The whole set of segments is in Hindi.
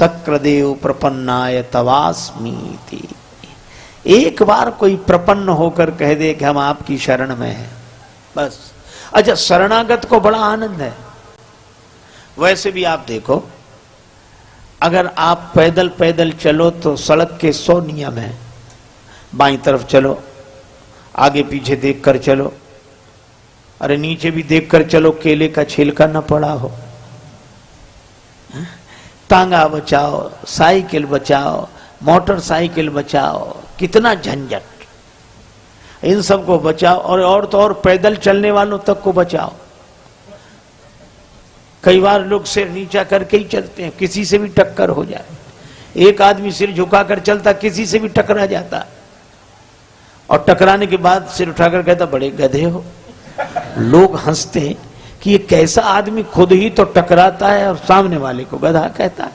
सक्रदेव प्रपन्नाय तवास्मीति। एक बार कोई प्रपन्न होकर कह दे कि हम आपकी शरण में हैं, बस। अच्छा, शरणागत को बड़ा आनंद है। वैसे भी आप देखो, अगर आप पैदल पैदल चलो तो सड़क के 100 नियम हैं। बाईं तरफ चलो, आगे पीछे देखकर चलो, अरे नीचे भी देखकर चलो, केले का छिलका न पड़ा हो, तांगा बचाओ, साइकिल बचाओ, मोटरसाइकिल बचाओ, कितना झंझट। इन सबको बचाओ, और तो और पैदल चलने वालों तक को बचाओ। कई बार लोग सिर नीचा करके ही चलते हैं, किसी से भी टक्कर हो जाए। एक आदमी सिर झुकाकर चलता, किसी से भी टकरा जाता, और टकराने के बाद सिर उठाकर कहता बड़े गधे हो। लोग हंसते हैं कि ये कैसा आदमी खुद ही तो टकराता है और सामने वाले को गधा कहता है।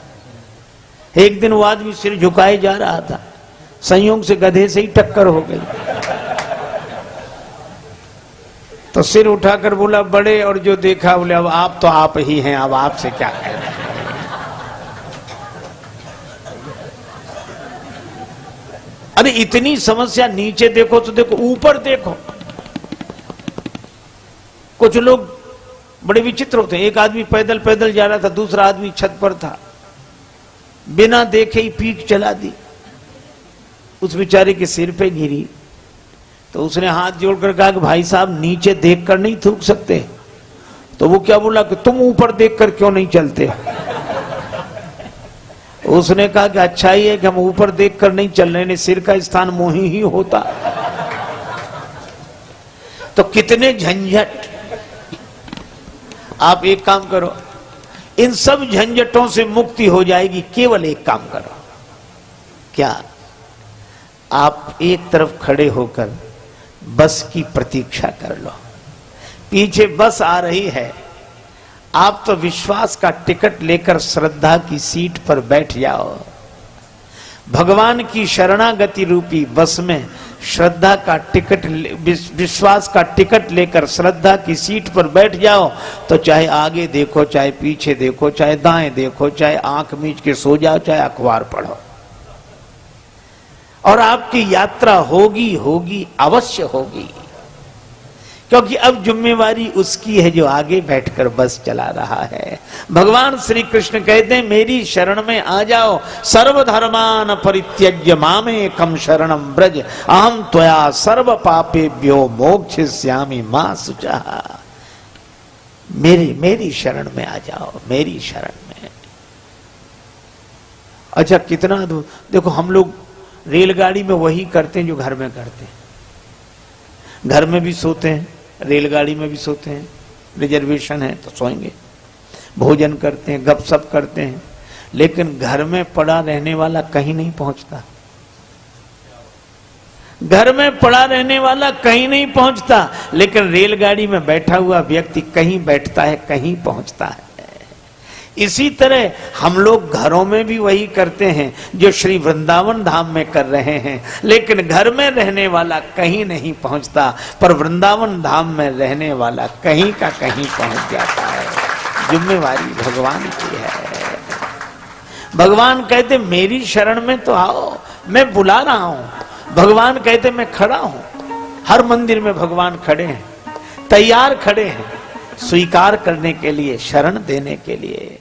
एक दिन वो आदमी सिर झुकाए जा रहा था, संयोग से गधे से ही टक्कर हो गई, तो सिर उठाकर बोला बड़े, और जो देखा बोले अब आप तो आप ही हैं, अब आपसे क्या कहना। अरे इतनी समस्या, नीचे देखो तो देखो, ऊपर देखो। कुछ लोग बड़े विचित्र होते हैं। एक आदमी पैदल पैदल जा रहा था, दूसरा आदमी छत पर था, बिना देखे ही पीक चला दी, उस बेचारे के सिर पे गिरी। तो उसने हाथ जोड़कर कहा कि भाई साहब नीचे देखकर नहीं थूक सकते। तो वो क्या बोला कि तुम ऊपर देखकर क्यों नहीं चलते। उसने कहा कि अच्छा ही है कि हम ऊपर देखकर नहीं चल रहे, ने सिर का स्थान मोही ही होता तो कितने झंझट। आप एक काम करो, इन सब झंझटों से मुक्ति हो जाएगी, केवल एक काम करो। क्या? आप एक तरफ खड़े होकर बस की प्रतीक्षा कर लो। पीछे बस आ रही है, आप तो विश्वास का टिकट लेकर श्रद्धा की सीट पर बैठ जाओ। भगवान की शरणागति रूपी बस में श्रद्धा का टिकट, विश्वास का टिकट लेकर श्रद्धा की सीट पर बैठ जाओ, तो चाहे आगे देखो, चाहे पीछे देखो, चाहे दाएं देखो, चाहे आंख मीच के सो जाओ, चाहे अखबार पढ़ो, और आपकी यात्रा होगी होगी, अवश्य होगी। क्योंकि अब जिम्मेवारी उसकी है जो आगे बैठकर बस चला रहा है। भगवान श्री कृष्ण कहते हैं मेरी शरण में आ जाओ, सर्वधर्मान परित्यज्य मामेकं शरणं व्रज, अहम त्वया सर्व पापेभ्यो मोक्षयिष्यामि मा शुचः। मेरी शरण में आ जाओ, मेरी शरण में। अच्छा, कितना देखो, हम लोग रेलगाड़ी में वही करते हैं जो घर में करते हैं। घर में भी सोते हैं, रेलगाड़ी में भी सोते हैं, रिजर्वेशन है तो सोएंगे, भोजन करते हैं, गपशप करते हैं, लेकिन घर में पड़ा रहने वाला कहीं नहीं पहुंचता। घर में पड़ा रहने वाला कहीं नहीं पहुंचता, लेकिन रेलगाड़ी में बैठा हुआ व्यक्ति कहीं बैठता है, कहीं पहुंचता है। इसी तरह हम लोग घरों में भी वही करते हैं जो श्री वृंदावन धाम में कर रहे हैं, लेकिन घर में रहने वाला कहीं नहीं पहुंचता, पर वृंदावन धाम में रहने वाला कहीं का कहीं पहुंच जाता है। जिम्मेवारी भगवान की है। भगवान कहते मेरी शरण में तो आओ, मैं बुला रहा हूं। भगवान कहते मैं खड़ा हूं। हर मंदिर में भगवान खड़े हैं, तैयार खड़े हैं स्वीकार करने के लिए, शरण देने के लिए।